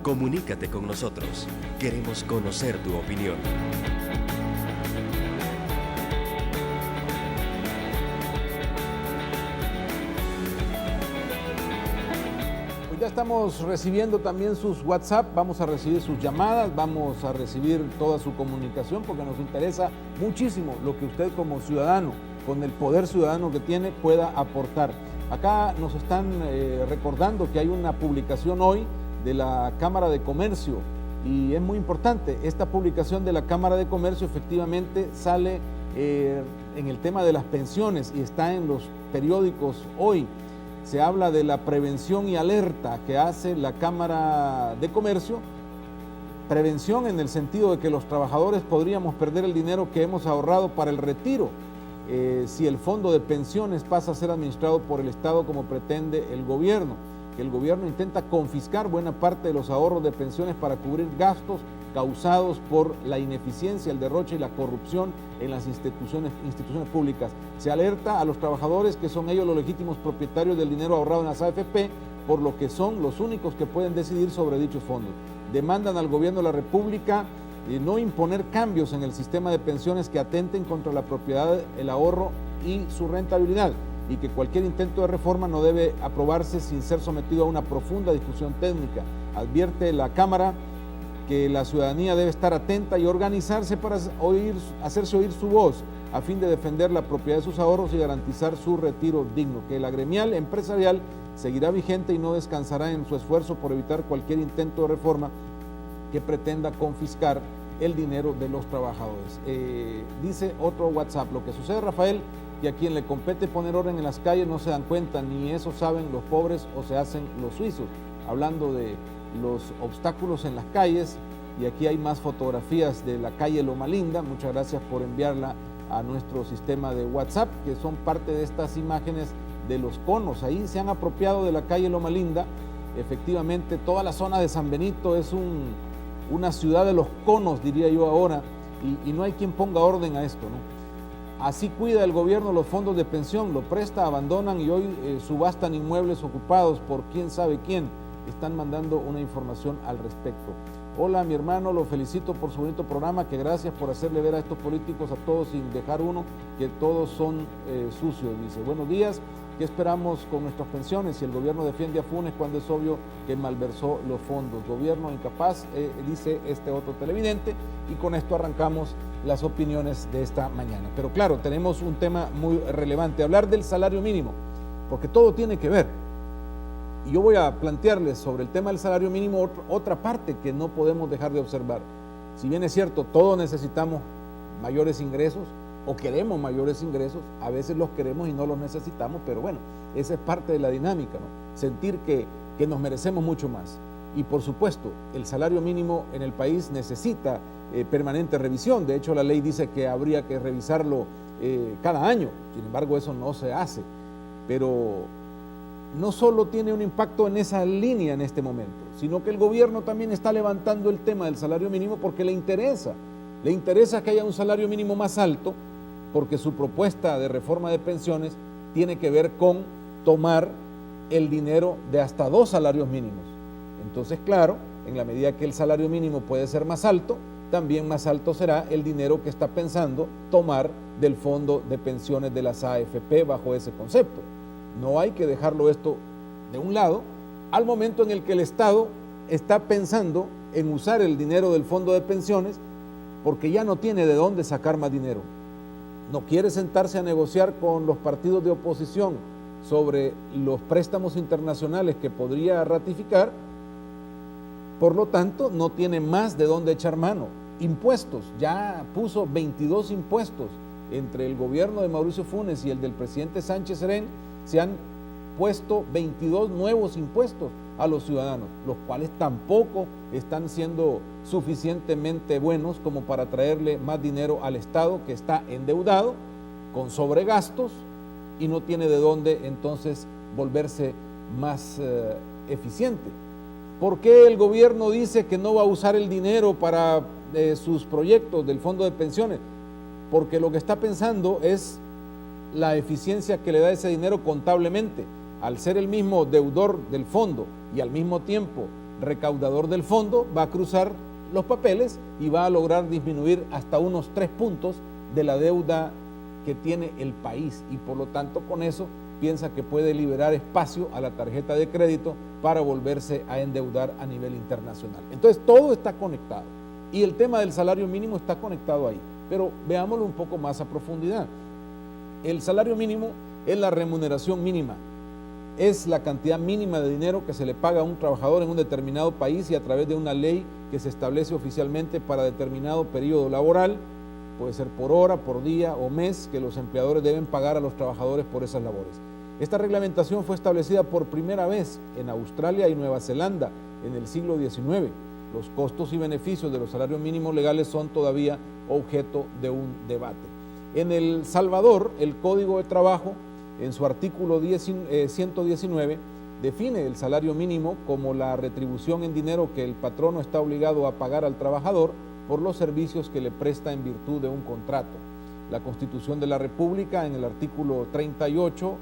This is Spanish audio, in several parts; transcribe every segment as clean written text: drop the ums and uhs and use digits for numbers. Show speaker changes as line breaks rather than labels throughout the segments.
Comunícate con nosotros. Queremos conocer tu opinión.
Ya estamos recibiendo también sus WhatsApp, vamos a recibir sus llamadas, vamos a recibir toda su comunicación porque nos interesa muchísimo lo que usted como ciudadano, con el poder ciudadano que tiene, pueda aportar. Acá nos están recordando que hay una publicación hoy de la Cámara de Comercio y es muy importante. Esta publicación de la Cámara de Comercio efectivamente sale en el tema de las pensiones y está en los periódicos hoy. Se habla de la prevención y alerta que hace la Cámara de Comercio, prevención en el sentido de que los trabajadores podríamos perder el dinero que hemos ahorrado para el retiro, si el fondo de pensiones pasa a ser administrado por el Estado como pretende el gobierno, que el gobierno intenta confiscar buena parte de los ahorros de pensiones para cubrir gastos causados por la ineficiencia, el derroche y la corrupción en las instituciones públicas. Se alerta a los trabajadores que son ellos los legítimos propietarios del dinero ahorrado en las AFP, por lo que son los únicos que pueden decidir sobre dichos fondos. Demandan al gobierno de la República no imponer cambios en el sistema de pensiones que atenten contra la propiedad, el ahorro y su rentabilidad, y que cualquier intento de reforma no debe aprobarse sin ser sometido a una profunda discusión técnica. Advierte la Cámara que la ciudadanía debe estar atenta y organizarse para hacerse oír su voz a fin de defender la propiedad de sus ahorros y garantizar su retiro digno, que la gremial empresarial seguirá vigente y no descansará en su esfuerzo por evitar cualquier intento de reforma que pretenda confiscar el dinero de los trabajadores. Dice otro WhatsApp, lo que sucede, Rafael, que a quien le compete poner orden en las calles no se dan cuenta, ni eso saben los pobres o se hacen los suizos, hablando de los obstáculos en las calles. Y aquí hay más fotografías de la calle Loma Linda. Muchas gracias por enviarla a nuestro sistema de WhatsApp, que son parte de estas imágenes de los conos. Ahí se han apropiado de la calle Loma Linda. Efectivamente, toda la zona de San Benito es una ciudad de los conos, diría yo ahora, y no hay quien ponga orden a esto, ¿no? Así cuida el gobierno los fondos de pensión, lo presta, abandonan y hoy subastan inmuebles ocupados por quién sabe quién. Están mandando una información al respecto. Hola, mi hermano, lo felicito por su bonito programa, que gracias por hacerle ver a estos políticos, a todos sin dejar uno, que todos son sucios. Dice, buenos días, ¿qué esperamos con nuestras pensiones si el gobierno defiende a Funes cuando es obvio que malversó los fondos? Gobierno incapaz, dice este otro televidente, y con esto arrancamos las opiniones de esta mañana. Pero claro, tenemos un tema muy relevante, hablar del salario mínimo, porque todo tiene que ver. Y yo voy a plantearles sobre el tema del salario mínimo otra parte que no podemos dejar de observar. Si bien es cierto, todos necesitamos mayores ingresos o queremos mayores ingresos, a veces los queremos y no los necesitamos, pero bueno, esa es parte de la dinámica, ¿no? Sentir que nos merecemos mucho más. Y por supuesto, el salario mínimo en el país necesita permanente revisión. De hecho, la ley dice que habría que revisarlo cada año. Sin embargo, eso no se hace. Pero no solo tiene un impacto en esa línea en este momento, sino que el gobierno también está levantando el tema del salario mínimo porque le interesa que haya un salario mínimo más alto, porque su propuesta de reforma de pensiones tiene que ver con tomar el dinero de hasta 2 salarios mínimos. Entonces, claro, en la medida que el salario mínimo puede ser más alto, también más alto será el dinero que está pensando tomar del fondo de pensiones de las AFP bajo ese concepto. No hay que dejarlo esto de un lado al momento en el que el Estado está pensando en usar el dinero del fondo de pensiones porque ya no tiene de dónde sacar más dinero. No quiere sentarse a negociar con los partidos de oposición sobre los préstamos internacionales que podría ratificar, por lo tanto no tiene más de dónde echar mano. Impuestos, ya puso 22 impuestos entre el gobierno de Mauricio Funes y el del presidente Sánchez Serén. Se han puesto 22 nuevos impuestos a los ciudadanos, los cuales tampoco están siendo suficientemente buenos como para traerle más dinero al Estado, que está endeudado, con sobregastos y no tiene de dónde entonces volverse más eficiente. ¿Por qué el gobierno dice que no va a usar el dinero para sus proyectos del fondo de pensiones? Porque lo que está pensando es la eficiencia que le da ese dinero contablemente. Al ser el mismo deudor del fondo y al mismo tiempo recaudador del fondo va a cruzar los papeles y va a lograr disminuir hasta unos 3 puntos de la deuda que tiene el país, y por lo tanto con eso piensa que puede liberar espacio a la tarjeta de crédito para volverse a endeudar a nivel internacional. Entonces todo está conectado y el tema del salario mínimo está conectado ahí, pero veámoslo un poco más a profundidad. El salario mínimo es la remuneración mínima, es la cantidad mínima de dinero que se le paga a un trabajador en un determinado país y a través de una ley que se establece oficialmente para determinado periodo laboral, puede ser por hora, por día o mes, que los empleadores deben pagar a los trabajadores por esas labores. Esta reglamentación fue establecida por primera vez en Australia y Nueva Zelanda en el siglo XIX. Los costos y beneficios de los salarios mínimos legales son todavía objeto de un debate. En El Salvador, el Código de Trabajo, en su artículo 119, define el salario mínimo como la retribución en dinero que el patrono está obligado a pagar al trabajador por los servicios que le presta en virtud de un contrato. La Constitución de la República, en el artículo 38,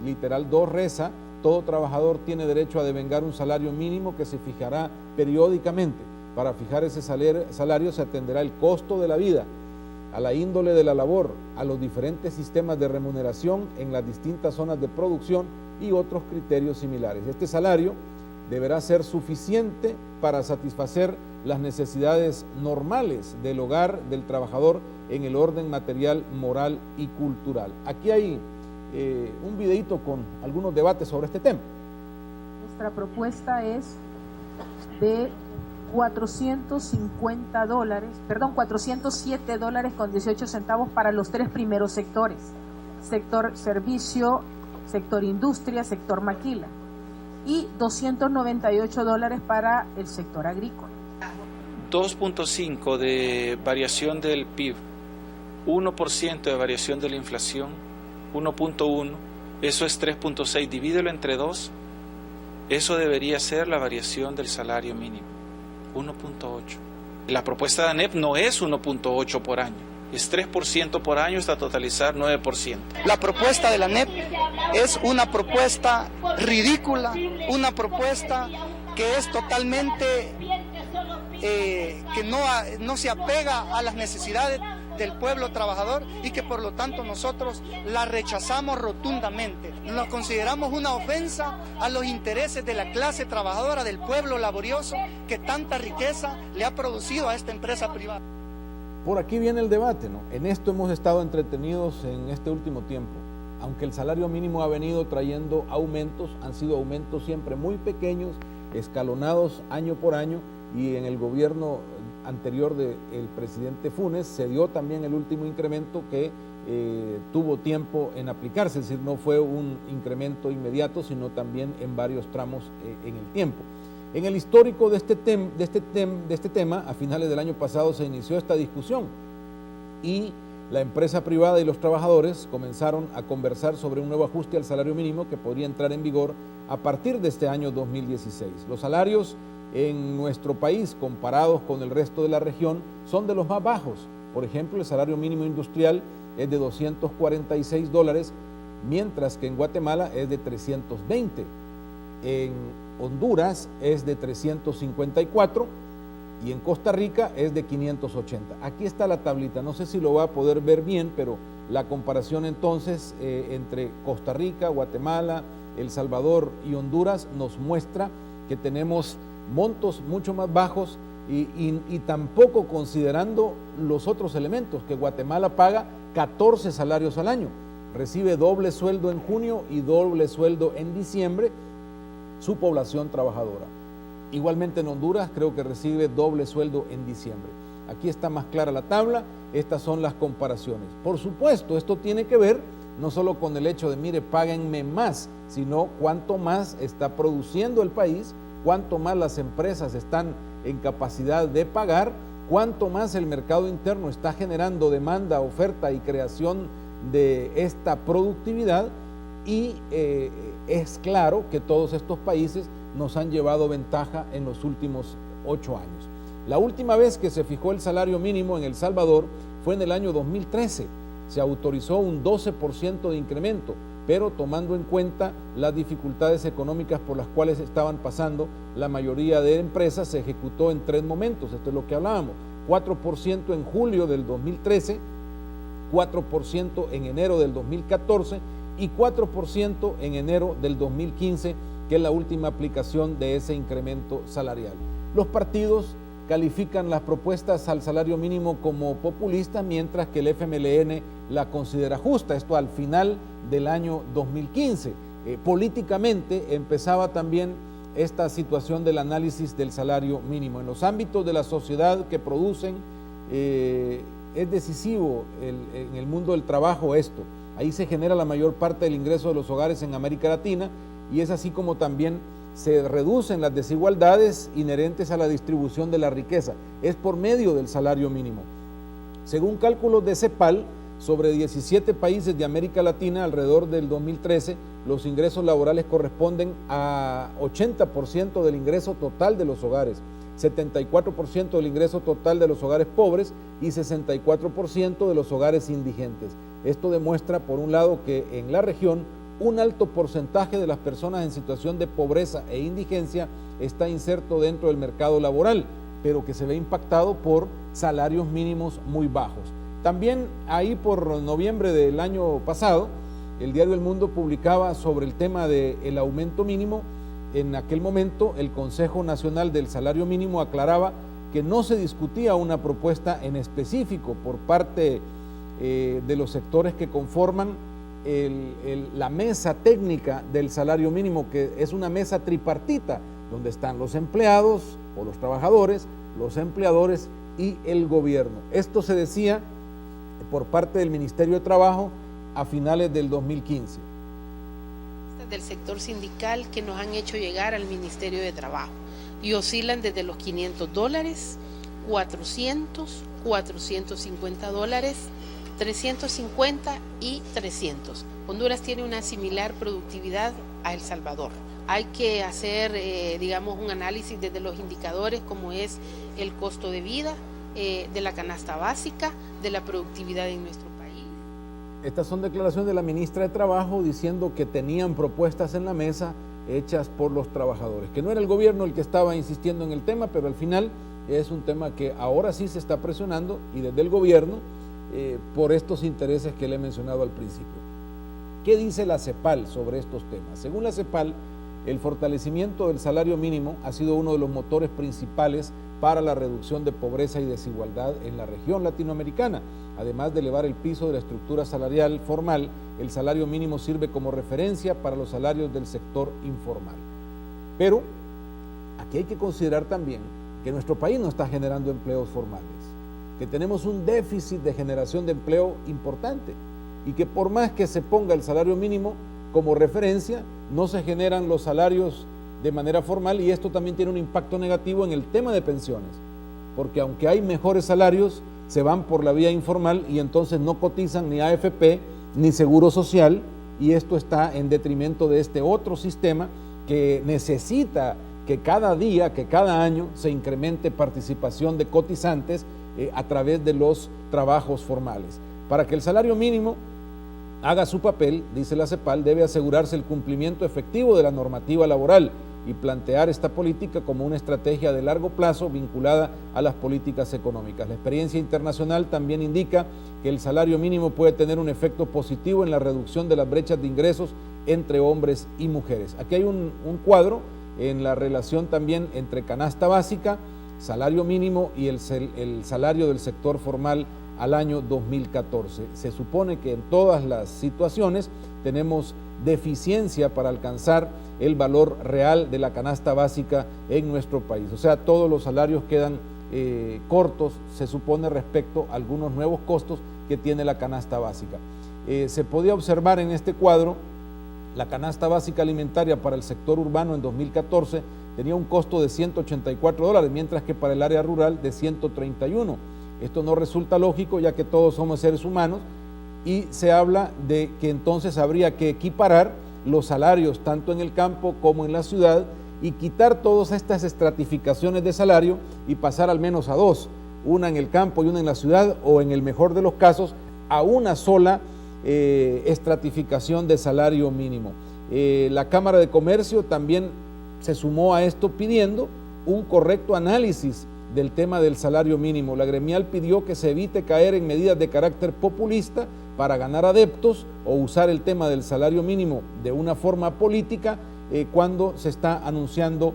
literal 2, reza: todo trabajador tiene derecho a devengar un salario mínimo que se fijará periódicamente. Para fijar ese salario se atenderá el costo de la vida, a la índole de la labor, a los diferentes sistemas de remuneración en las distintas zonas de producción y otros criterios similares. Este salario deberá ser suficiente para satisfacer las necesidades normales del hogar del trabajador en el orden material, moral y cultural. Aquí hay un videito con algunos debates sobre este tema.
Nuestra propuesta es de $407 con 18 centavos para los 3 primeros sectores: sector servicio, sector industria, sector maquila, y $298 para el sector agrícola.
2.5 de variación del PIB, 1% de variación de la inflación, 1.1, eso es 3.6, divídelo entre 2, eso debería ser la variación del salario mínimo, 1.8. La propuesta de ANEP no es 1.8 por año, es 3% por año hasta totalizar 9%.
La propuesta de la ANEP es una propuesta ridícula, una propuesta que es totalmente, que no se apega a las necesidades del pueblo trabajador y que por lo tanto nosotros la rechazamos rotundamente. Nos consideramos una ofensa a los intereses de la clase trabajadora, del pueblo laborioso que tanta riqueza le ha producido a esta empresa privada.
Por aquí viene el debate, ¿no? En esto hemos estado entretenidos en este último tiempo. Aunque el salario mínimo ha venido trayendo aumentos, han sido aumentos siempre muy pequeños, escalonados año por año, y en el gobierno anterior del presidente Funes se dio también el último incremento que tuvo tiempo en aplicarse, es decir, no fue un incremento inmediato, sino también en varios tramos en el tiempo. En el histórico de este tema, a finales del año pasado se inició esta discusión y la empresa privada y los trabajadores comenzaron a conversar sobre un nuevo ajuste al salario mínimo que podría entrar en vigor a partir de este año 2016. Los salarios en nuestro país, comparados con el resto de la región, son de los más bajos. Por ejemplo, el salario mínimo industrial es de $246, mientras que en Guatemala es de 320. En Honduras es de 354 y en Costa Rica es de 580. Aquí está la tablita, no sé si lo va a poder ver bien, pero la comparación entonces entre Costa Rica, Guatemala, El Salvador y Honduras nos muestra que tenemos montos mucho más bajos y tampoco considerando los otros elementos, que Guatemala paga 14 salarios al año, recibe doble sueldo en junio y doble sueldo en diciembre su población trabajadora. Igualmente en Honduras creo que recibe doble sueldo en diciembre. Aquí está más clara la tabla, estas son las comparaciones. Por supuesto, esto tiene que ver no solo con el hecho de, mire, páguenme más, sino cuánto más está produciendo el país, cuánto más las empresas están en capacidad de pagar, cuánto más el mercado interno está generando demanda, oferta y creación de esta productividad, y es claro que todos estos países nos han llevado ventaja en los últimos 8 años. La última vez que se fijó el salario mínimo en El Salvador fue en el año 2013. Se autorizó un 12% de incremento, pero tomando en cuenta las dificultades económicas por las cuales estaban pasando la mayoría de empresas, se ejecutó en 3 momentos. Esto es lo que hablábamos: 4% en julio del 2013, 4% en enero del 2014 y 4% en enero del 2015, que es la última aplicación de ese incremento salarial. Los partidos califican las propuestas al salario mínimo como populistas, mientras que el FMLN la considera justa. Esto al final del año 2015. Políticamente empezaba también esta situación del análisis del salario mínimo. En los ámbitos de la sociedad que producen, es decisivo en el mundo del trabajo esto. Ahí se genera la mayor parte del ingreso de los hogares en América Latina, y es así como también se reducen las desigualdades inherentes a la distribución de la riqueza. Es por medio del salario mínimo. Según cálculos de CEPAL, sobre 17 países de América Latina, alrededor del 2013, los ingresos laborales corresponden a 80% del ingreso total de los hogares, 74% del ingreso total de los hogares pobres y 64% de los hogares indigentes. Esto demuestra, por un lado, que en la región un alto porcentaje de las personas en situación de pobreza e indigencia está inserto dentro del mercado laboral, pero que se ve impactado por salarios mínimos muy bajos. También ahí por noviembre del año pasado, el diario El Mundo publicaba sobre el tema del aumento mínimo. En aquel momento el Consejo Nacional del Salario Mínimo aclaraba que no se discutía una propuesta en específico por parte de los sectores que conforman la mesa técnica del salario mínimo, que es una mesa tripartita, donde están los empleados o los trabajadores, los empleadores y el gobierno. Esto se decía por parte del Ministerio de Trabajo a finales del 2015.
Del sector sindical que nos han hecho llegar al Ministerio de Trabajo y oscilan desde los $500, $400, $450, 350 y 300. Honduras tiene una similar productividad a El Salvador. Hay que hacer, digamos, un análisis desde los indicadores como es el costo de vida, de la canasta básica, de la productividad en nuestro país.
Estas son declaraciones de la ministra de Trabajo diciendo que tenían propuestas en la mesa hechas por los trabajadores, que no era el gobierno el que estaba insistiendo en el tema, pero al final es un tema que ahora sí se está presionando, y desde el gobierno, por estos intereses que le he mencionado al principio. ¿Qué dice la CEPAL sobre estos temas? Según la CEPAL, el fortalecimiento del salario mínimo ha sido uno de los motores principales para la reducción de pobreza y desigualdad en la región latinoamericana. Además de elevar el piso de la estructura salarial formal, el salario mínimo sirve como referencia para los salarios del sector informal. Pero aquí hay que considerar también que nuestro país no está generando empleos formales, que tenemos un déficit de generación de empleo importante, y que por más que se ponga el salario mínimo como referencia, no se generan los salarios de manera formal, y esto también tiene un impacto negativo en el tema de pensiones, porque aunque hay mejores salarios, se van por la vía informal y entonces no cotizan ni AFP ni Seguro Social, y esto está en detrimento de este otro sistema que necesita que cada día, que cada año se incremente participación de cotizantes a través de los trabajos formales. Para que el salario mínimo haga su papel, dice la CEPAL, debe asegurarse el cumplimiento efectivo de la normativa laboral y plantear esta política como una estrategia de largo plazo vinculada a las políticas económicas. La experiencia internacional también indica que el salario mínimo puede tener un efecto positivo en la reducción de las brechas de ingresos entre hombres y mujeres. Aquí hay un cuadro en la relación también entre canasta básica, salario mínimo y el salario del sector formal al año 2014. Se supone que en todas las situaciones tenemos deficiencia para alcanzar el valor real de la canasta básica en nuestro país. O sea, todos los salarios quedan cortos, se supone, respecto a algunos nuevos costos que tiene la canasta básica. Se podía observar en este cuadro la canasta básica alimentaria para el sector urbano en 2014 tenía un costo de $184, mientras que para el área rural de 131. Esto no resulta lógico, ya que todos somos seres humanos, y se habla de que entonces habría que equiparar los salarios tanto en el campo como en la ciudad y quitar todas estas estratificaciones de salario y pasar al menos a dos, una en el campo y una en la ciudad, o en el mejor de los casos a una sola estratificación de salario mínimo. La Cámara de Comercio también se sumó a esto pidiendo un correcto análisis del tema del salario mínimo. La gremial pidió que se evite caer en medidas de carácter populista para ganar adeptos o usar el tema del salario mínimo de una forma política cuando se está anunciando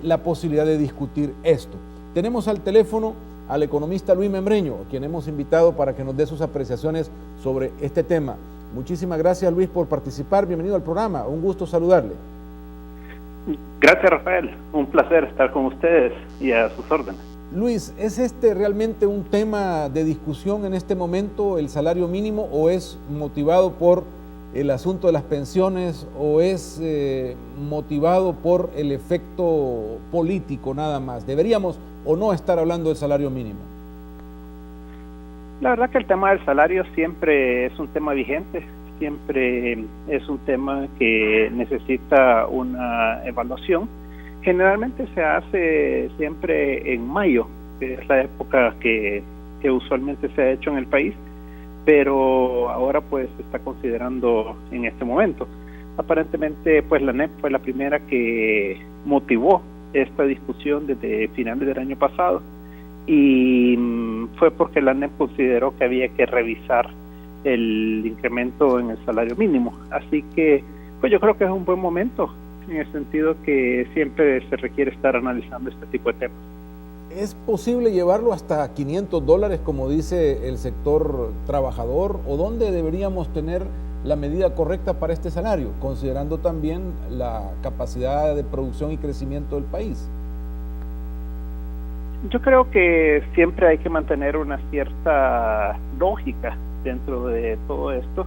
la posibilidad de discutir esto. Tenemos al teléfono al economista Luis Membreño, a quien hemos invitado para que nos dé sus apreciaciones sobre este tema. Muchísimas gracias, Luis, por participar. Bienvenido al programa. Un gusto saludarle.
Gracias, Rafael. Un placer estar con ustedes y a sus órdenes.
Luis, ¿es este realmente un tema de discusión en este momento, el salario mínimo, o es motivado por el asunto de las pensiones, o es motivado por el efecto político nada más? ¿Deberíamos o no estar hablando del salario mínimo?
La verdad que el tema del salario siempre es un tema vigente, siempre es un tema que necesita una evaluación. Generalmente se hace siempre en mayo, que es la época que usualmente se ha hecho en el país, pero ahora pues se está considerando en este momento. Aparentemente pues la ANEP fue la primera que motivó esta discusión desde finales del año pasado, y fue porque la ANEP consideró que había que revisar el incremento en el salario mínimo. Así que pues yo creo que es un buen momento, en el sentido que siempre se requiere estar analizando este tipo de temas.
¿Es posible llevarlo hasta $500, como dice el sector trabajador? ¿O dónde deberíamos tener la medida correcta para este salario, considerando también la capacidad de producción y crecimiento del país?
Yo creo que siempre hay que mantener una cierta lógica dentro de todo esto,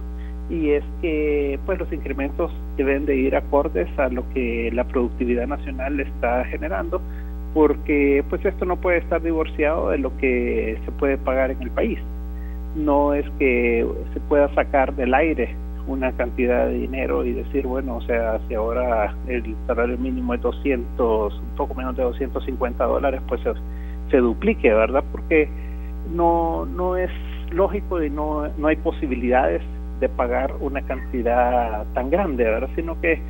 y es que pues los incrementos deben de ir acordes a lo que la productividad nacional está generando, porque pues esto no puede estar divorciado de lo que se puede pagar en el país. No es que se pueda sacar del aire una cantidad de dinero y decir, bueno, o sea, si ahora el salario mínimo es 200, un poco menos de $250, pues se duplique, ¿verdad? Porque no es lógico y no hay posibilidades de pagar una cantidad tan grande, ¿verdad? Sino que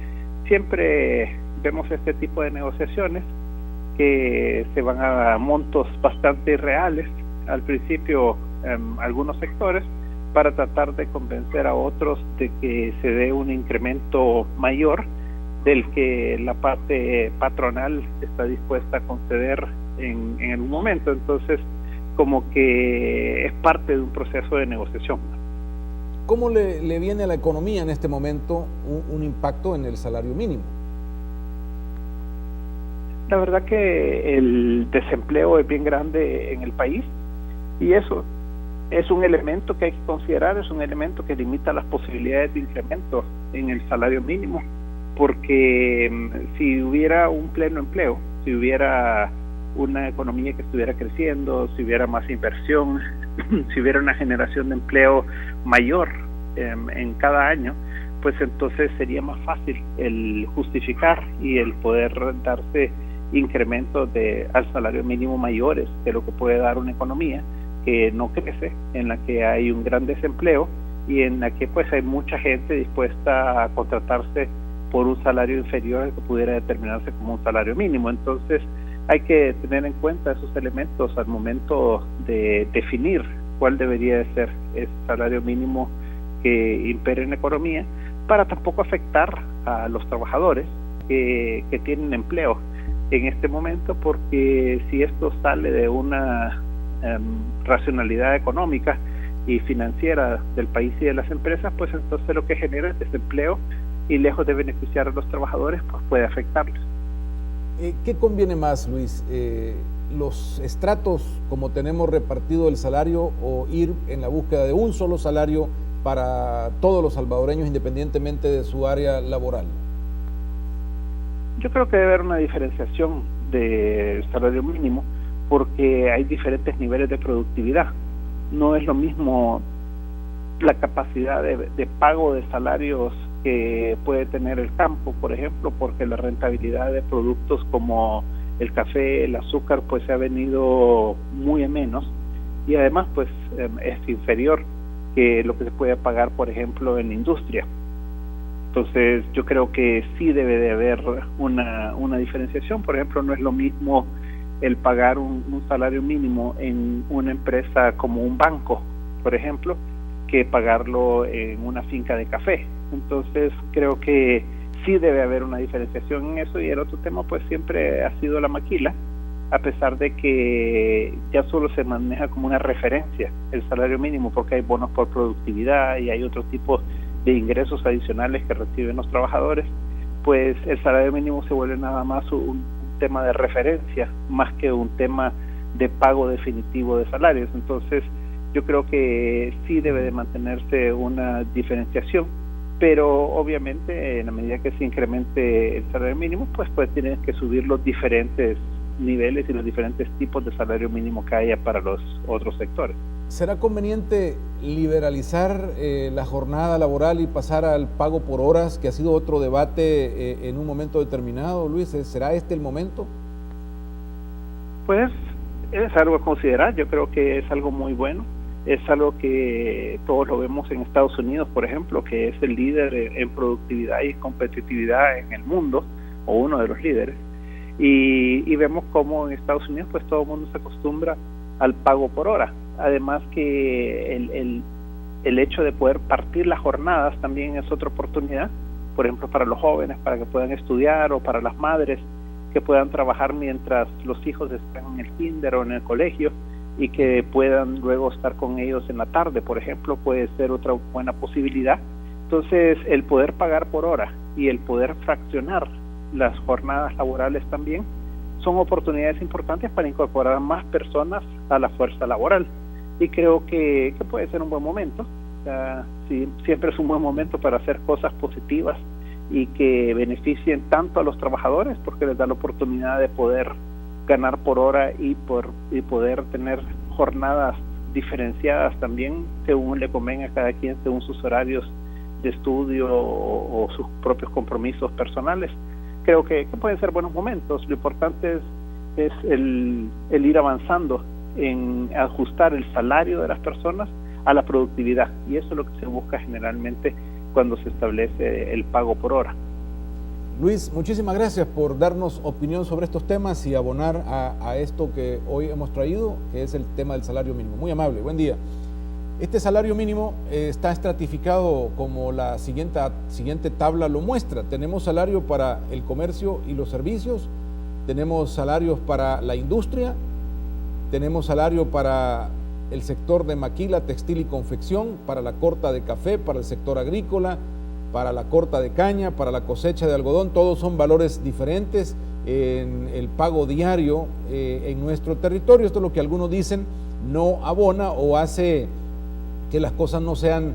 siempre vemos este tipo de negociaciones que se van a montos bastante irreales al principio, algunos sectores, para tratar de convencer a otros de que se dé un incremento mayor del que la parte patronal está dispuesta a conceder en algún momento. Entonces, como que es parte de un proceso de negociación.
¿Cómo le viene a la economía en este momento un impacto en el salario mínimo?
La verdad que el desempleo es bien grande en el país, y eso es un elemento que hay que considerar, es un elemento que limita las posibilidades de incremento en el salario mínimo, porque si hubiera un pleno empleo, si hubiera una economía que estuviera creciendo, si hubiera más inversión, si hubiera una generación de empleo mayor en cada año, pues entonces sería más fácil el justificar y el poder darse incrementos al salario mínimo mayores de lo que puede dar una economía que no crece, en la que hay un gran desempleo y en la que pues hay mucha gente dispuesta a contratarse por un salario inferior al que pudiera determinarse como un salario mínimo. Entonces hay que tener en cuenta esos elementos al momento de definir cuál debería de ser ese salario mínimo que impere en la economía, para tampoco afectar a los trabajadores que tienen empleo en este momento, porque si esto sale de una racionalidad económica y financiera del país y de las empresas, pues entonces lo que genera es desempleo, y lejos de beneficiar a los trabajadores, pues puede afectarlos.
¿Qué conviene más, Luis? ¿Los estratos, como tenemos repartido el salario, o ir en la búsqueda de un solo salario para todos los salvadoreños independientemente de su área laboral?
Yo creo que debe haber una diferenciación del salario mínimo, porque hay diferentes niveles de productividad. No es lo mismo la capacidad de pago de salarios que puede tener el campo, por ejemplo, porque la rentabilidad de productos como el café, el azúcar, pues se ha venido muy a menos, y además pues es inferior que lo que se puede pagar, por ejemplo, en la industria. Entonces yo creo que sí debe de haber una diferenciación. Por ejemplo, no es lo mismo el pagar un salario mínimo en una empresa como un banco, por ejemplo, que pagarlo en una finca de café. Entonces creo que sí debe haber una diferenciación en eso. Y el otro tema pues siempre ha sido la maquila, a pesar de que ya solo se maneja como una referencia el salario mínimo, porque hay bonos por productividad y hay otros tipos de ingresos adicionales que reciben los trabajadores, pues el salario mínimo se vuelve nada más un tema de referencia, más que un tema de pago definitivo de salarios. Entonces yo creo que sí debe de mantenerse una diferenciación, pero obviamente en la medida que se incremente el salario mínimo, pues tienen que subir los diferentes niveles y los diferentes tipos de salario mínimo que haya para los otros sectores.
¿Será conveniente liberalizar la jornada laboral y pasar al pago por horas, que ha sido otro debate en un momento determinado, Luis? ¿Será este el momento?
Pues es algo a considerar. Yo creo que es algo muy bueno. Es algo que todos lo vemos en Estados Unidos, por ejemplo, que es el líder en productividad y competitividad en el mundo, o uno de los líderes. Y vemos cómo en Estados Unidos pues todo el mundo se acostumbra al pago por hora. Además que el hecho de poder partir las jornadas también es otra oportunidad, por ejemplo para los jóvenes, para que puedan estudiar, o para las madres que puedan trabajar mientras los hijos están en el kinder o en el colegio, y que puedan luego estar con ellos en la tarde, por ejemplo, puede ser otra buena posibilidad. Entonces el poder pagar por hora y el poder fraccionar las jornadas laborales también son oportunidades importantes para incorporar más personas a la fuerza laboral, y creo que puede ser un buen momento. Sí, siempre es un buen momento para hacer cosas positivas y que beneficien tanto a los trabajadores, porque les da la oportunidad de poder ganar por hora y poder tener jornadas diferenciadas también, según le convenga a cada quien, según sus horarios de estudio o sus propios compromisos personales. Creo que pueden ser buenos momentos. Lo importante es el ir avanzando en ajustar el salario de las personas a la productividad, y eso es lo que se busca generalmente cuando se establece el pago por hora.
Luis, muchísimas gracias por darnos opinión sobre estos temas y abonar a esto que hoy hemos traído, que es el tema del salario mínimo. Muy amable, buen día. Este salario mínimo está estratificado como la siguiente tabla lo muestra. Tenemos salario para el comercio y los servicios, tenemos salarios para la industria, tenemos salario para el sector de maquila, textil y confección, para la corta de café, para el sector agrícola, para la corta de caña, para la cosecha de algodón. Todos son valores diferentes en el pago diario en nuestro territorio. Esto es lo que algunos dicen no abona o hace que las cosas no sean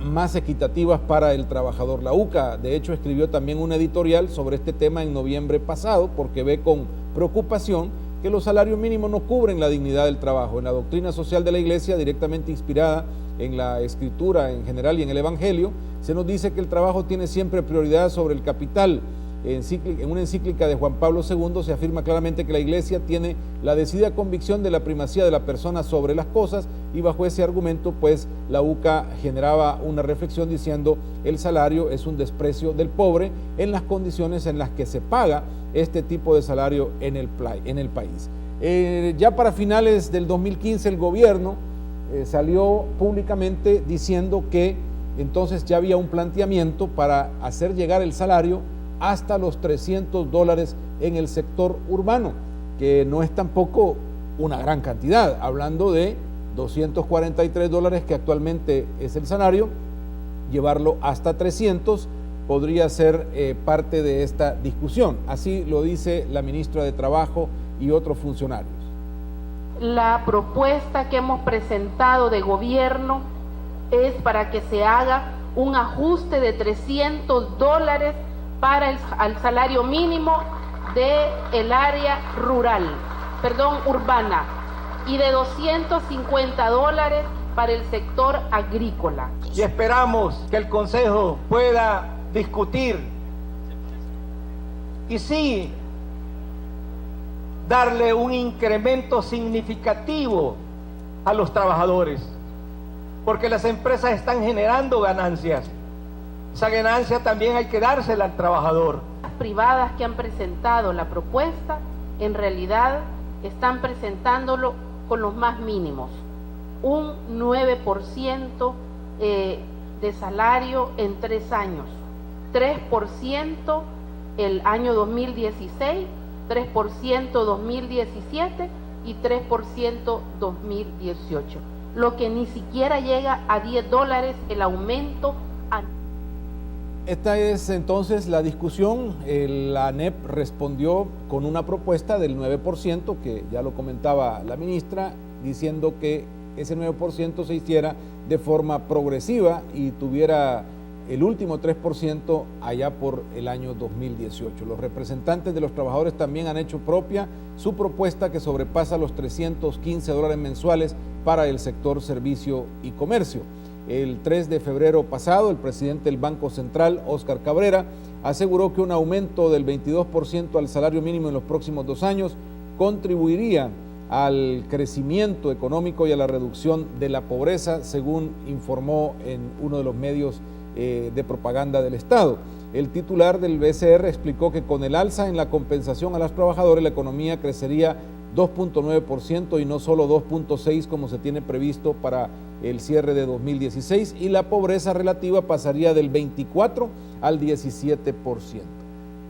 más equitativas para el trabajador. La UCA, de hecho, escribió también un editorial sobre este tema en noviembre pasado, porque ve con preocupación que los salarios mínimos no cubren la dignidad del trabajo. En la doctrina social de la Iglesia, directamente inspirada en la Escritura en general y en el Evangelio, se nos dice que el trabajo tiene siempre prioridad sobre el capital. En una encíclica de Juan Pablo II se afirma claramente que la Iglesia tiene la decidida convicción de la primacía de la persona sobre las cosas, y bajo ese argumento pues la UCA generaba una reflexión diciendo: el salario es un desprecio del pobre en las condiciones en las que se paga este tipo de salario en el país. Ya para finales del 2015 el gobierno salió públicamente diciendo que entonces ya había un planteamiento para hacer llegar el salario hasta los $300 en el sector urbano, que no es tampoco una gran cantidad, hablando de $243 que actualmente es el salario. Llevarlo hasta 300 podría ser parte de esta discusión. Así lo dice la ministra de Trabajo y otros funcionarios.
La propuesta que hemos presentado de gobierno es para que se haga un ajuste de $300 para el salario mínimo del área urbana, y de $250 para el sector agrícola.
Y esperamos que el Consejo pueda discutir y sí darle un incremento significativo a los trabajadores. porque las empresas están generando ganancias. Esa ganancia también hay que dársela al trabajador.
Las privadas que han presentado la propuesta, en realidad están presentándolo con los más mínimos. Un 9% de salario en 3 años. 3% el año 2016, 3% 2017 y 3% 2018. Lo que ni siquiera llega a $10 el aumento anual.
Esta es entonces la discusión. La ANEP respondió con una propuesta del 9%, que ya lo comentaba la ministra, diciendo que ese 9% se hiciera de forma progresiva y tuviera el último 3% allá por el año 2018. Los representantes de los trabajadores también han hecho propia su propuesta, que sobrepasa los $315 mensuales para el sector servicio y comercio. El 3 de febrero pasado, el presidente del Banco Central, Óscar Cabrera, aseguró que un aumento del 22% al salario mínimo en los próximos 2 años contribuiría al crecimiento económico y a la reducción de la pobreza, según informó en uno de los medios de propaganda del Estado. El titular del BCR explicó que con el alza en la compensación a los trabajadores, la economía crecería 2.9% y no solo 2.6% como se tiene previsto para el cierre de 2016, y la pobreza relativa pasaría del 24 al 17%.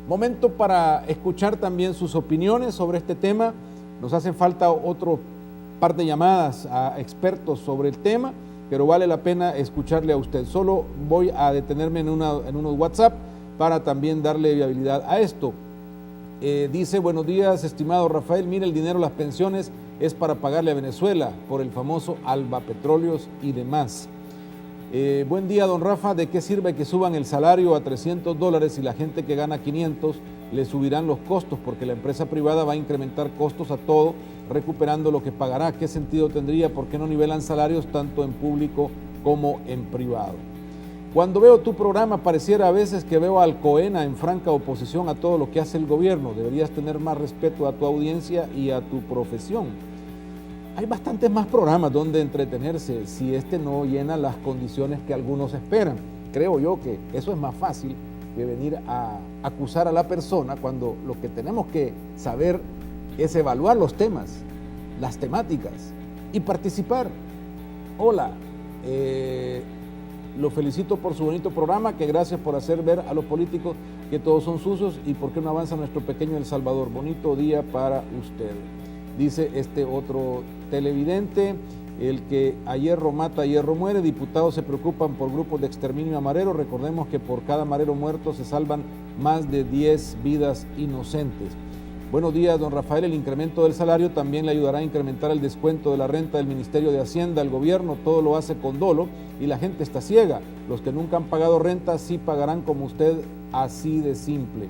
Momento para escuchar también sus opiniones sobre este tema. Nos hace falta otro par de llamadas a expertos sobre el tema, pero vale la pena escucharle a usted. Solo voy a detenerme en unos WhatsApp para también darle viabilidad a esto. Dice: buenos días, estimado Rafael, mire, el dinero de las pensiones es para pagarle a Venezuela por el famoso Alba Petróleos y demás. Buen día, don Rafa, ¿de qué sirve que suban el salario a $300 si la gente que gana 500 le subirán los costos? Porque la empresa privada va a incrementar costos a todo, recuperando lo que pagará. ¿Qué sentido tendría? ¿Por qué no nivelan salarios tanto en público como en privado? Cuando veo tu programa, pareciera a veces que veo a Alcoena en franca oposición a todo lo que hace el gobierno. Deberías tener más respeto a tu audiencia y a tu profesión. Hay bastantes más programas donde entretenerse si este no llena las condiciones que algunos esperan. Creo yo que eso es más fácil que venir a acusar a la persona, cuando lo que tenemos que saber es evaluar los temas, las temáticas y participar. Hola, lo felicito por su bonito programa, que gracias por hacer ver a los políticos que todos son sucios y por qué no avanza nuestro pequeño El Salvador. Bonito día para usted. Dice este otro televidente: el que a hierro mata, a hierro muere. Diputados se preocupan por grupos de exterminio a mareros. Recordemos que por cada marero muerto se salvan más de 10 vidas inocentes. Buenos días, don Rafael. El incremento del salario también le ayudará a incrementar el descuento de la renta del Ministerio de Hacienda. El gobierno todo lo hace con dolo y la gente está ciega. Los que nunca han pagado renta sí pagarán como usted, así de simple.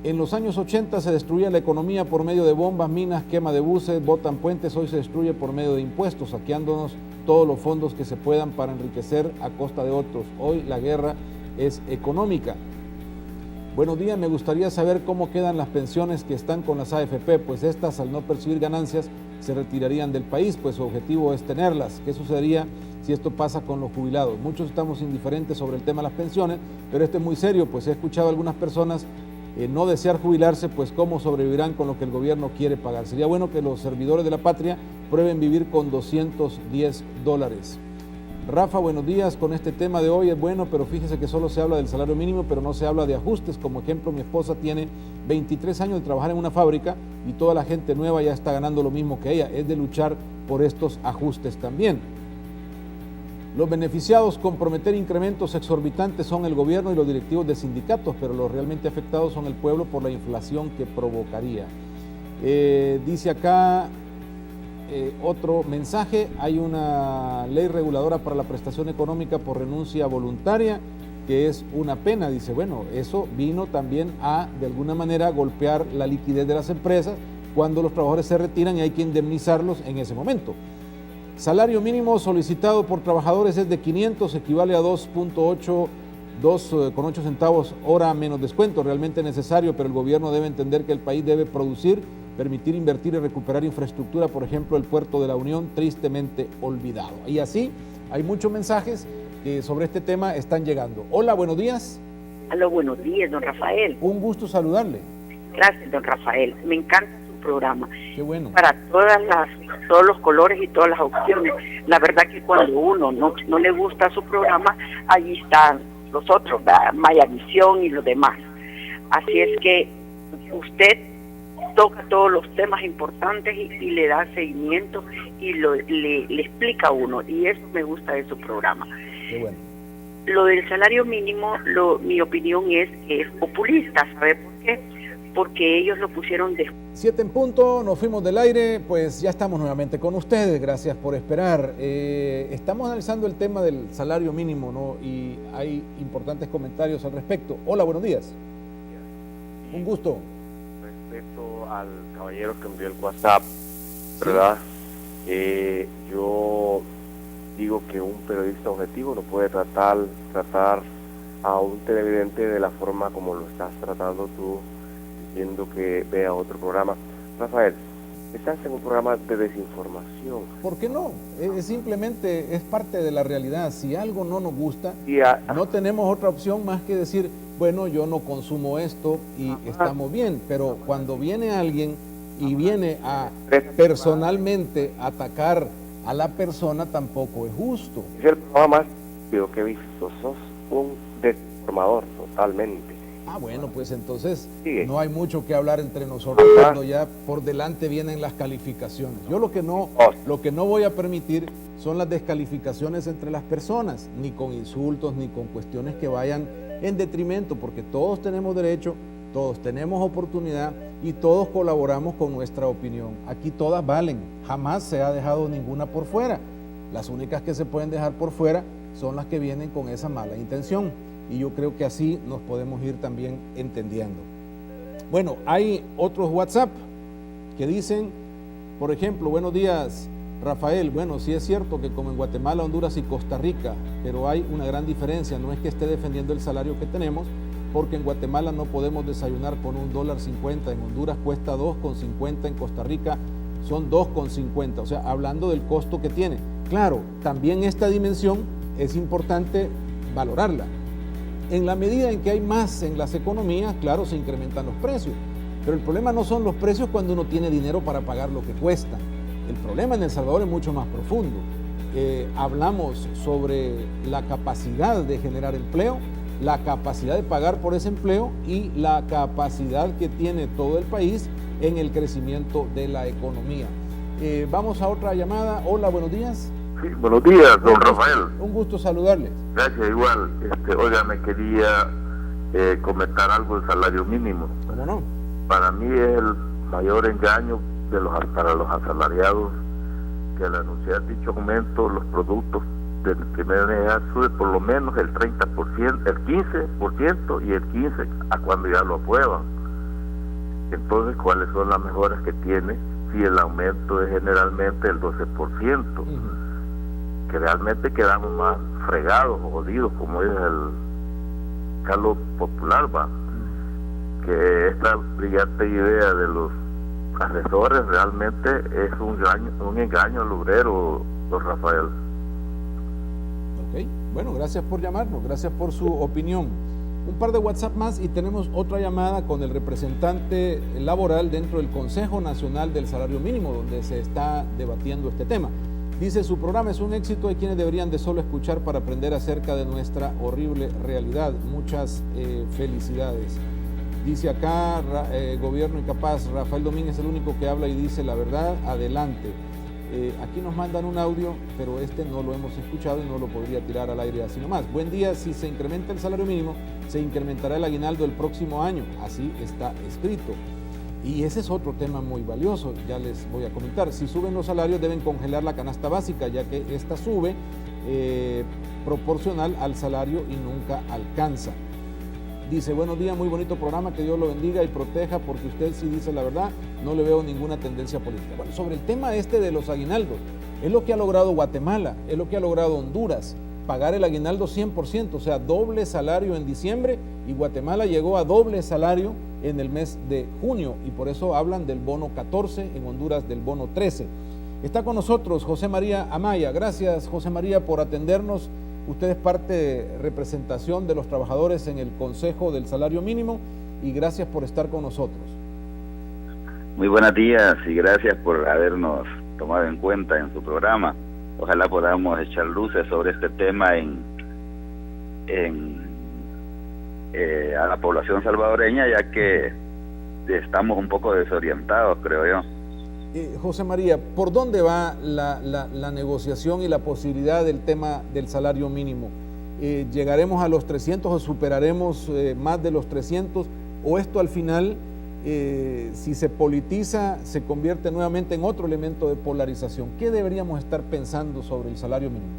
En los años 80 se destruía la economía por medio de bombas, minas, quema de buses, botan puentes. Hoy se destruye por medio de impuestos, saqueándonos todos los fondos que se puedan para enriquecer a costa de otros. Hoy la guerra es económica. Buenos días, me gustaría saber cómo quedan las pensiones que están con las AFP, pues estas, al no percibir ganancias, se retirarían del país, pues su objetivo es tenerlas. ¿Qué sucedería si esto pasa con los jubilados? Muchos estamos indiferentes sobre el tema de las pensiones, pero esto es muy serio, pues he escuchado a algunas personas no desear jubilarse, pues cómo sobrevivirán con lo que el gobierno quiere pagar. Sería bueno que los servidores de la patria prueben vivir con $210. Rafa, buenos días. Con este tema de hoy es bueno, pero fíjese que solo se habla del salario mínimo, pero no se habla de ajustes. Como ejemplo, mi esposa tiene 23 años de trabajar en una fábrica y toda la gente nueva ya está ganando lo mismo que ella. Es de luchar por estos ajustes también. Los beneficiados con prometer incrementos exorbitantes son el gobierno y los directivos de sindicatos, pero los realmente afectados son el pueblo por la inflación que provocaría. Dice acá otro mensaje: hay una ley reguladora para la prestación económica por renuncia voluntaria, que es una pena. Dice, bueno, eso vino también a, de alguna manera, golpear la liquidez de las empresas cuando los trabajadores se retiran y hay que indemnizarlos en ese momento. Salario mínimo solicitado por trabajadores es de 500, equivale a 2.8 centavos hora menos descuento, realmente necesario, pero el gobierno debe entender que el país debe producir, permitir invertir y recuperar infraestructura, por ejemplo, el puerto de la Unión, tristemente olvidado. Y así hay muchos mensajes que sobre este tema están llegando. Hola, buenos días.
Hola, buenos días, don Rafael.
Un gusto saludarle.
Gracias, don Rafael. Me encanta su programa.
Qué bueno.
Para todos los colores y todas las opciones. La verdad que cuando uno no le gusta su programa, allí están los otros, Mayavisión y los demás. Así es que usted toca todos los temas importantes y le da seguimiento y le explica a uno, y eso me gusta de su programa.
Qué bueno.
Lo del salario mínimo, mi opinión es que es populista. ¿Sabe por qué? Porque ellos lo pusieron de...
7 en punto, nos fuimos del aire, pues ya estamos nuevamente con ustedes, gracias por esperar. Estamos analizando el tema del salario mínimo, ¿no? Y hay importantes comentarios al respecto. Hola, buenos días. Un gusto.
Respecto al caballero que envió el WhatsApp, ¿verdad? Sí. Yo digo que un periodista objetivo no puede tratar a un televidente de la forma como lo estás tratando tú, diciendo que vea otro programa. Rafael, estás en un programa de desinformación.
¿Por qué no? Simplemente es parte de la realidad. Si algo no nos gusta, no tenemos otra opción más que decir, bueno, yo no consumo esto y estamos bien. Pero cuando viene alguien y viene a personalmente atacar a la persona, tampoco es justo.
Es el programa más rápido que he visto. Sos un desinformador totalmente.
Bueno, pues entonces
sigue.
No hay mucho que hablar entre nosotros cuando ya por delante vienen las calificaciones. Yo lo que no voy a permitir son las descalificaciones entre las personas, ni con insultos, ni con cuestiones que vayan en detrimento, porque todos tenemos derecho, todos tenemos oportunidad y todos colaboramos con nuestra opinión. Aquí todas valen, jamás se ha dejado ninguna por fuera. Las únicas que se pueden dejar por fuera son las que vienen con esa mala intención. Y yo creo que así nos podemos ir también entendiendo. Bueno, hay otros WhatsApp que dicen, por ejemplo, buenos días, Rafael. Bueno, sí es cierto que como en Guatemala, Honduras y Costa Rica, pero hay una gran diferencia. No es que esté defendiendo el salario que tenemos, porque en Guatemala no podemos desayunar por $1.50, en Honduras cuesta $2.50, en Costa Rica son $2.50. O sea, hablando del costo que tiene. Claro, también esta dimensión es importante valorarla. En la medida en que hay más en las economías, claro, se incrementan los precios. Pero el problema no son los precios cuando uno tiene dinero para pagar lo que cuesta. El problema en El Salvador es mucho más profundo. Hablamos sobre la capacidad de generar empleo, la capacidad de pagar por ese empleo y la capacidad que tiene todo el país en el crecimiento de la economía. Vamos a otra llamada. Hola, buenos días.
Sí, buenos días, don Rafael.
Un gusto saludarles.
Gracias, igual. Oiga, me quería comentar algo del salario mínimo.
¿Cómo no?
Para mí es el mayor engaño para los asalariados que al anunciar dicho aumento, los productos del primer necesidad sube por lo menos el 30%, el 15% y el 15% a cuando ya lo aprueban. Entonces, ¿cuáles son las mejoras que tiene si el aumento es generalmente el 12%? Que realmente quedamos más fregados o jodidos, como es el calor popular, ¿va? Que esta brillante idea de los asesores realmente es un engaño al obrero, don Rafael.
Ok, bueno, gracias por llamarnos, gracias por su opinión. Un par de WhatsApp más y tenemos otra llamada con el representante laboral dentro del Consejo Nacional del Salario Mínimo, donde se está debatiendo este tema. Dice, su programa es un éxito, hay quienes deberían de solo escuchar para aprender acerca de nuestra horrible realidad. Muchas felicidades. Dice acá, Gobierno Incapaz, Rafael Domínguez es el único que habla y dice la verdad, adelante. Aquí nos mandan un audio, pero este no lo hemos escuchado y no lo podría tirar al aire así nomás. Buen día, si se incrementa el salario mínimo, se incrementará el aguinaldo el próximo año, así está escrito. Y ese es otro tema muy valioso, ya les voy a comentar. Si suben los salarios deben congelar la canasta básica, ya que esta sube proporcional al salario y nunca alcanza. Dice, buenos días, muy bonito programa, que Dios lo bendiga y proteja, porque usted sí dice la verdad, no le veo ninguna tendencia política. Bueno, sobre el tema de los aguinaldos, es lo que ha logrado Guatemala, es lo que ha logrado Honduras, pagar el aguinaldo 100%, o sea, doble salario en diciembre, y Guatemala llegó a doble salario en el mes de junio, y por eso hablan del bono 14, en Honduras del bono 13. Está con nosotros José María Amaya. Gracias, José María, por atendernos. Usted es parte de representación de los trabajadores en el Consejo del Salario Mínimo y gracias por estar con nosotros.
Muy buenos días y gracias por habernos tomado en cuenta en su programa. Ojalá podamos echar luces sobre este tema a la población salvadoreña, ya que estamos un poco desorientados, creo yo.
José María, ¿por dónde va la negociación y la posibilidad del tema del salario mínimo? ¿Llegaremos a los 300 o superaremos más de los 300? ¿O esto al final, si se politiza, se convierte nuevamente en otro elemento de polarización? ¿Qué deberíamos estar pensando sobre el salario mínimo?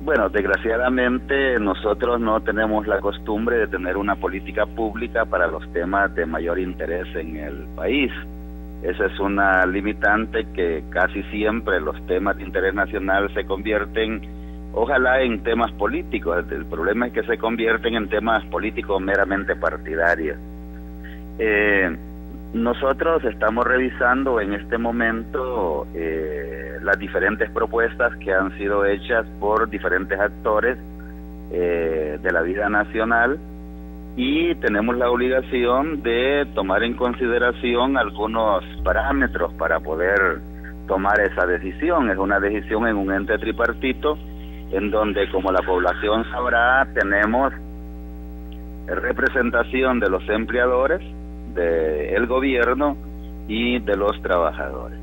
Bueno, desgraciadamente nosotros no tenemos la costumbre de tener una política pública para los temas de mayor interés en el país. Esa es una limitante que casi siempre los temas de interés nacional se convierten, ojalá, en temas políticos. El problema es que se convierten en temas políticos meramente partidarios. Nosotros estamos revisando en este momento las diferentes propuestas que han sido hechas por diferentes actores de la vida nacional, y tenemos la obligación de tomar en consideración algunos parámetros para poder tomar esa decisión. Es una decisión en un ente tripartito, en donde, como la población sabrá, tenemos representación de los empleadores, del gobierno y de los trabajadores.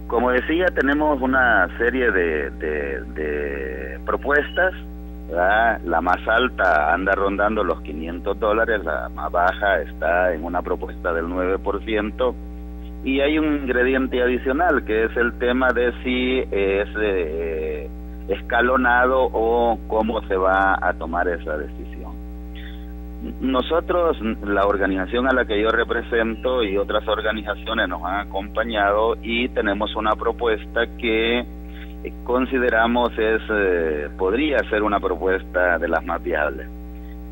Como decía, tenemos una serie de propuestas, ¿verdad? La más alta anda rondando los $500, la más baja está en una propuesta del 9%, y hay un ingrediente adicional, que es el tema de si es escalonado o cómo se va a tomar esa decisión. Nosotros, la organización a la que yo represento y otras organizaciones nos han acompañado, y tenemos una propuesta que consideramos podría ser una propuesta de las más viables.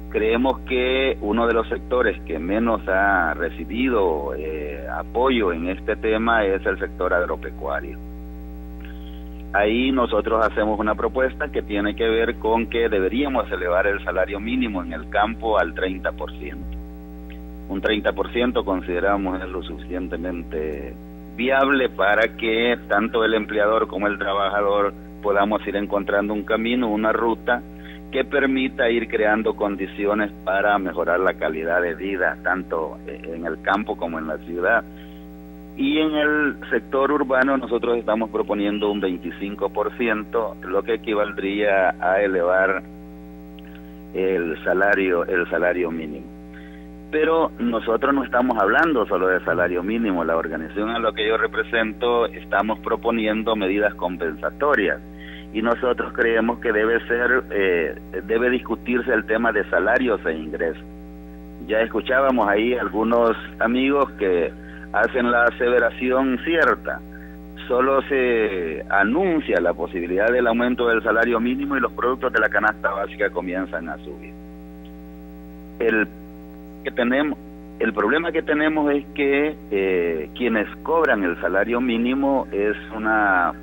Creemos que uno de los sectores que menos ha recibido apoyo en este tema es el sector agropecuario. Ahí nosotros hacemos una propuesta que tiene que ver con que deberíamos elevar el salario mínimo en el campo al 30%. Un 30% consideramos es lo suficientemente viable para que tanto el empleador como el trabajador podamos ir encontrando un camino, una ruta que permita ir creando condiciones para mejorar la calidad de vida, tanto en el campo como en la ciudad. Y en el sector urbano nosotros estamos proponiendo un 25%, lo que equivaldría a elevar el salario mínimo. Pero nosotros no estamos hablando solo de salario mínimo. La organización a la que yo represento estamos proponiendo medidas compensatorias, y nosotros creemos que debe discutirse el tema de salarios e ingresos. Ya escuchábamos ahí algunos amigos que hacen la aseveración cierta: solo se anuncia la posibilidad del aumento del salario mínimo y los productos de la canasta básica comienzan a subir. El problema que tenemos es que quienes cobran el salario mínimo es una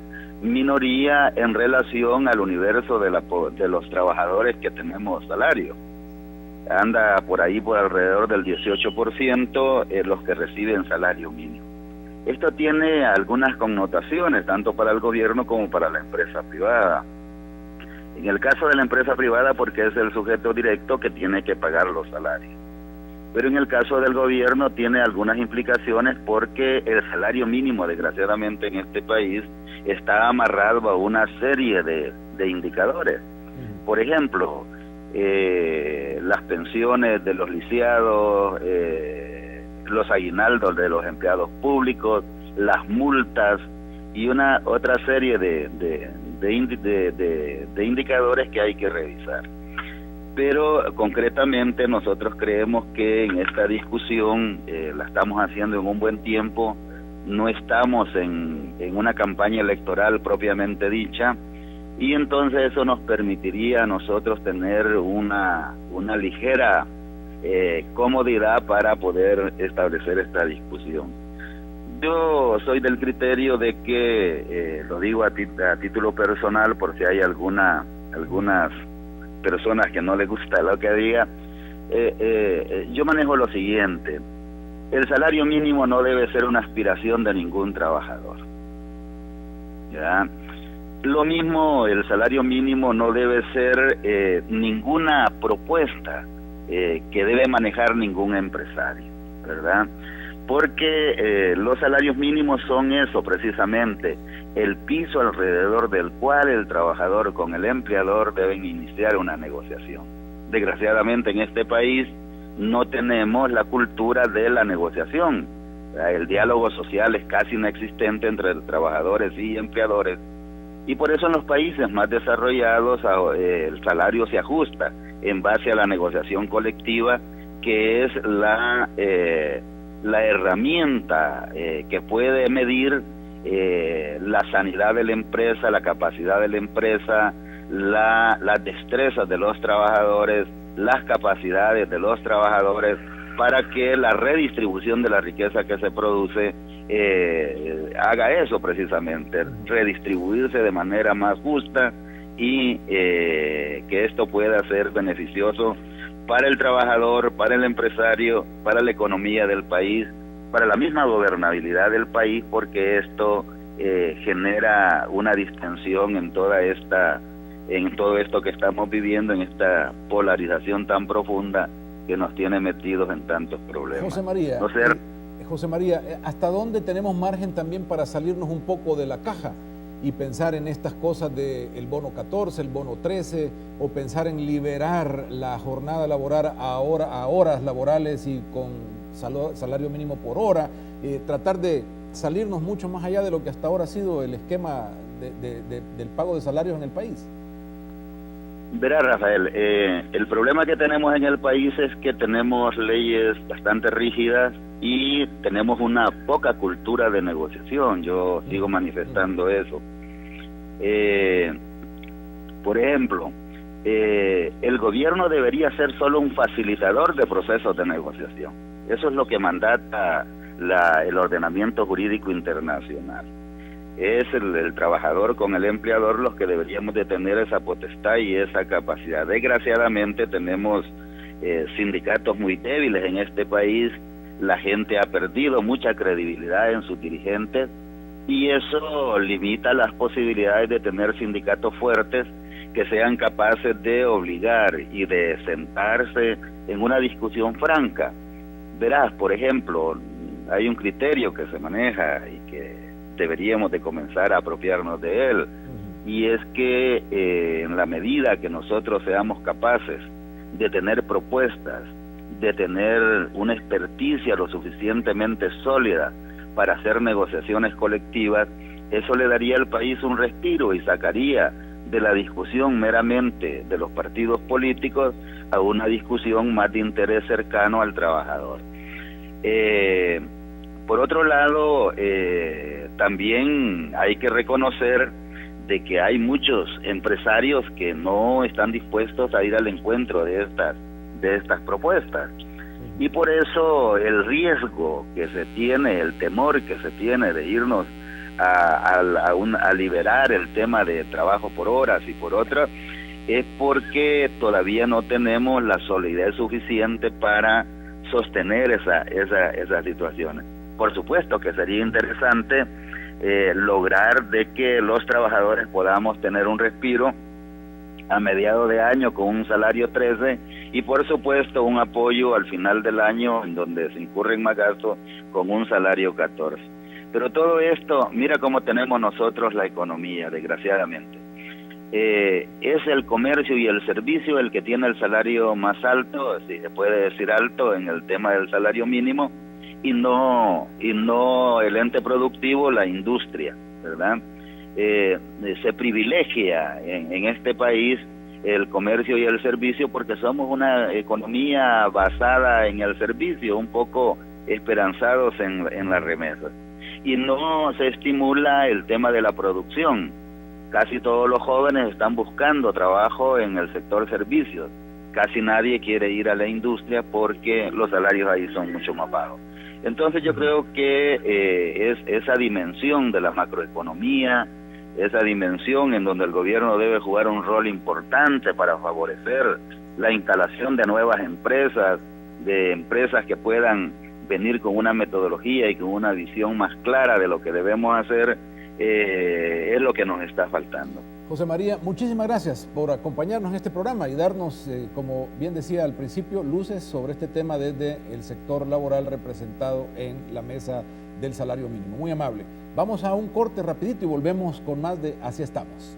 minoría en relación al universo de los trabajadores que tenemos salario. Anda por ahí por alrededor del 18% los que reciben salario mínimo. Esto tiene algunas connotaciones, tanto para el gobierno como para la empresa privada. En el caso de la empresa privada, porque es el sujeto directo que tiene que pagar los salarios. Pero en el caso del gobierno tiene algunas implicaciones, porque el salario mínimo, desgraciadamente en este país, está amarrado a una serie de indicadores. Por ejemplo, las pensiones de los lisiados, los aguinaldos de los empleados públicos, las multas y una otra serie de indicadores que hay que revisar. Pero concretamente nosotros creemos que en esta discusión la estamos haciendo en un buen tiempo. No estamos en una campaña electoral propiamente dicha, y entonces eso nos permitiría a nosotros tener una ligera comodidad para poder establecer esta discusión. yo soy del criterio de que, lo digo a título personal, por si hay algunas personas que no les gusta lo que diga, yo manejo lo siguiente: el salario mínimo no debe ser una aspiración de ningún trabajador, ¿ya? Lo mismo, el salario mínimo no debe ser ninguna propuesta que debe manejar ningún empresario, ¿verdad? Porque los salarios mínimos son eso precisamente, el piso alrededor del cual el trabajador con el empleador deben iniciar una negociación. Desgraciadamente en este país no tenemos la cultura de la negociación. El diálogo social es casi inexistente entre trabajadores y empleadores, y por eso en los países más desarrollados el salario se ajusta en base a la negociación colectiva, que es la herramienta que puede medir la sanidad de la empresa, la capacidad de la empresa, las destrezas de los trabajadores, las capacidades de los trabajadores, para que la redistribución de la riqueza que se produce haga eso precisamente, redistribuirse de manera más justa, y que esto pueda ser beneficioso para el trabajador, para el empresario, para la economía del país, para la misma gobernabilidad del país, porque esto genera una distensión en todo esto que estamos viviendo, en esta polarización tan profunda que nos tiene metidos en tantos problemas.
José María, ¿hasta dónde tenemos margen también para salirnos un poco de la caja y pensar en estas cosas del bono 14, el bono 13, o pensar en liberar la jornada laboral a horas laborales y con salario mínimo por hora, tratar de salirnos mucho más allá de lo que hasta ahora ha sido el esquema del pago de salarios en el país?
Verá, Rafael, el problema que tenemos en el país es que tenemos leyes bastante rígidas y tenemos una poca cultura de negociación. Yo sigo manifestando eso. Por ejemplo, el gobierno debería ser solo un facilitador de procesos de negociación. Eso es lo que mandata el ordenamiento jurídico internacional. Es el trabajador con el empleador los que deberíamos de tener esa potestad y esa capacidad. Desgraciadamente tenemos sindicatos muy débiles en este país, la gente ha perdido mucha credibilidad en sus dirigentes, y eso limita las posibilidades de tener sindicatos fuertes que sean capaces de obligar y de sentarse en una discusión franca. Verás, por ejemplo, hay un criterio que se maneja y que deberíamos de comenzar a apropiarnos de él, y es que en la medida que nosotros seamos capaces de tener propuestas, de tener una experticia lo suficientemente sólida para hacer negociaciones colectivas, eso le daría al país un respiro y sacaría de la discusión meramente de los partidos políticos a una discusión más de interés cercano al trabajador. Por otro lado, también hay que reconocer de que hay muchos empresarios que no están dispuestos a ir al encuentro de estas propuestas, y por eso el riesgo que se tiene, el temor que se tiene de irnos a liberar el tema de trabajo por horas y por otras, es porque todavía no tenemos la solidez suficiente para sostener esas situaciones. Por supuesto que sería interesante lograr de que los trabajadores podamos tener un respiro a mediados de año con un salario 13, y por supuesto un apoyo al final del año en donde se incurren más gastos con un salario 14. Pero todo esto, mira cómo tenemos nosotros la economía, desgraciadamente. Es el comercio y el servicio el que tiene el salario más alto, si se puede decir alto, en el tema del salario mínimo, y no el ente productivo, la industria, ¿verdad? Se privilegia en este país el comercio y el servicio porque somos una economía basada en el servicio, un poco esperanzados en las remesas, y no se estimula el tema de la producción. Casi todos los jóvenes están buscando trabajo en el sector servicios, casi nadie quiere ir a la industria porque los salarios ahí son mucho más bajos. Entonces yo creo que es esa dimensión de la macroeconomía, esa dimensión en donde el gobierno debe jugar un rol importante para favorecer la instalación de nuevas empresas, de empresas que puedan venir con una metodología y con una visión más clara de lo que debemos hacer, es lo que nos está faltando.
José María, muchísimas gracias por acompañarnos en este programa y darnos, como bien decía al principio, luces sobre este tema desde el sector laboral representado en la mesa del salario mínimo. Muy amable. Vamos a un corte rapidito y volvemos con más de Así Estamos.